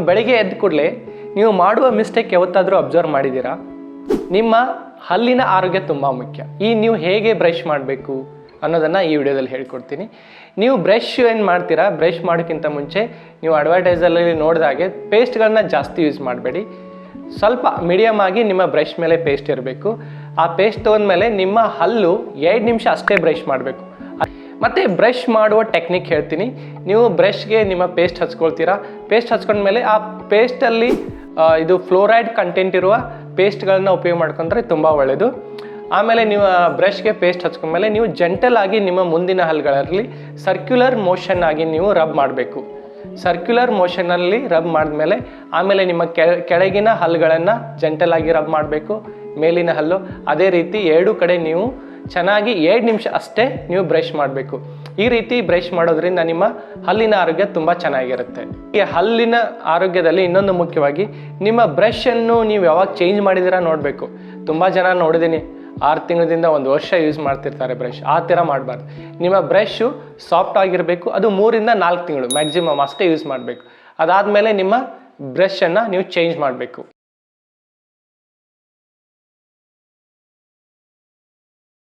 ಬೆಳಗ್ಗೆ ಎದ್ದ ಕೂಡಲೇ ನೀವು ಮಾಡುವ ಮಿಸ್ಟೇಕ್ ಯಾವತ್ತಾದರೂ ಅಬ್ಸರ್ವ್ ಮಾಡಿದ್ದೀರಾ? ನಿಮ್ಮ ಹಲ್ಲಿನ ಆರೋಗ್ಯ ತುಂಬ ಮುಖ್ಯ. ನೀವು ಹೇಗೆ ಬ್ರಷ್ ಮಾಡಬೇಕು ಅನ್ನೋದನ್ನು ಈ ವಿಡಿಯೋದಲ್ಲಿ ಹೇಳ್ಕೊಡ್ತೀನಿ. ನೀವು ಬ್ರಷ್ ಏನು ಮಾಡ್ತೀರಾ, ಬ್ರಷ್ ಮಾಡೋಕ್ಕಿಂತ ಮುಂಚೆ ನೀವು ಅಡ್ವರ್ಟೈಸಲ್ಲಿ ನೋಡಿದಾಗೆ ಪೇಸ್ಟ್ಗಳನ್ನ ಜಾಸ್ತಿ ಯೂಸ್ ಮಾಡಬೇಡಿ. ಸ್ವಲ್ಪ ಮೀಡಿಯಮ್ ಆಗಿ ನಿಮ್ಮ ಬ್ರಷ್ ಮೇಲೆ ಪೇಸ್ಟ್ ಇರಬೇಕು. ಆ ಪೇಸ್ಟ್ ತೊಗೊಂಡ್ಮೇಲೆ ನಿಮ್ಮ ಹಲ್ಲು 2 ನಿಮಿಷ ಅಷ್ಟೇ ಬ್ರಷ್ ಮಾಡಬೇಕು. ಮತ್ತು ಬ್ರಷ್ ಮಾಡುವ ಟೆಕ್ನಿಕ್ ಹೇಳ್ತೀನಿ. ನೀವು ಬ್ರಷ್ಗೆ ನಿಮ್ಮ ಪೇಸ್ಟ್ ಹಚ್ಕೊಳ್ತೀರಾ. ಪೇಸ್ಟ್ ಹಚ್ಕೊಂಡ್ಮೇಲೆ ಆ ಪೇಸ್ಟಲ್ಲಿ ಇದು ಫ್ಲೋರೈಡ್ ಕಂಟೆಂಟ್ ಇರುವ ಪೇಸ್ಟ್ಗಳನ್ನ ಉಪಯೋಗ ಮಾಡ್ಕೊಂಡ್ರೆ ತುಂಬ ಒಳ್ಳೆಯದು. ಆಮೇಲೆ ನೀವು ಬ್ರಷ್ಗೆ ಪೇಸ್ಟ್ ಹಚ್ಕೊಂಡ್ಮೇಲೆ ನೀವು ಜೆಂಟಲ್ ಆಗಿ ನಿಮ್ಮ ಮುಂದಿನ ಹಲ್ಲುಗಳಲ್ಲಿ ಸರ್ಕ್ಯುಲರ್ ಮೋಷನ್ ಆಗಿ ನೀವು ರಬ್ ಮಾಡಬೇಕು. ಸರ್ಕ್ಯುಲರ್ ಮೋಷನಲ್ಲಿ ರಬ್ ಮಾಡಿದ್ಮೇಲೆ ಆಮೇಲೆ ನಿಮ್ಮ ಕೆಳಗಿನ ಹಲ್ಲುಗಳನ್ನು ಜೆಂಟಲ್ ಆಗಿ ರಬ್ ಮಾಡಬೇಕು. ಮೇಲಿನ ಹಲ್ಲು ಅದೇ ರೀತಿ 2 ಕಡೆ ನೀವು ಚೆನ್ನಾಗಿ 2 ನಿಮಿಷ ಅಷ್ಟೇ ನೀವು ಬ್ರಷ್ ಮಾಡಬೇಕು. ಈ ರೀತಿ ಬ್ರಷ್ ಮಾಡೋದ್ರಿಂದ ನಿಮ್ಮ ಹಲ್ಲಿನ ಆರೋಗ್ಯ ತುಂಬ ಚೆನ್ನಾಗಿರುತ್ತೆ. ಈ ಹಲ್ಲಿನ ಆರೋಗ್ಯದಲ್ಲಿ ಇನ್ನೊಂದು ಮುಖ್ಯವಾಗಿ ನಿಮ್ಮ ಬ್ರಷನ್ನು ನೀವು ಯಾವಾಗ ಚೇಂಜ್ ಮಾಡಿದ್ದೀರಾ ನೋಡಬೇಕು. ತುಂಬ ಜನ ನೋಡಿದ್ದೀನಿ 6 ತಿಂಗಳಿಂದ 1 ವರ್ಷ ಯೂಸ್ ಮಾಡ್ತಿರ್ತಾರೆ ಬ್ರಷ್. ಆ ಥರ ಮಾಡಬಾರ್ದು. ನಿಮ್ಮ ಬ್ರಷು ಸಾಫ್ಟ್ ಆಗಿರಬೇಕು. ಅದು 3 ಇಂದ 4 ತಿಂಗಳು ಮ್ಯಾಕ್ಸಿಮಮ್ ಅಷ್ಟೇ ಯೂಸ್ ಮಾಡಬೇಕು. ಅದಾದಮೇಲೆ ನಿಮ್ಮ ಬ್ರಷನ್ನು ನೀವು ಚೇಂಜ್ ಮಾಡಬೇಕು.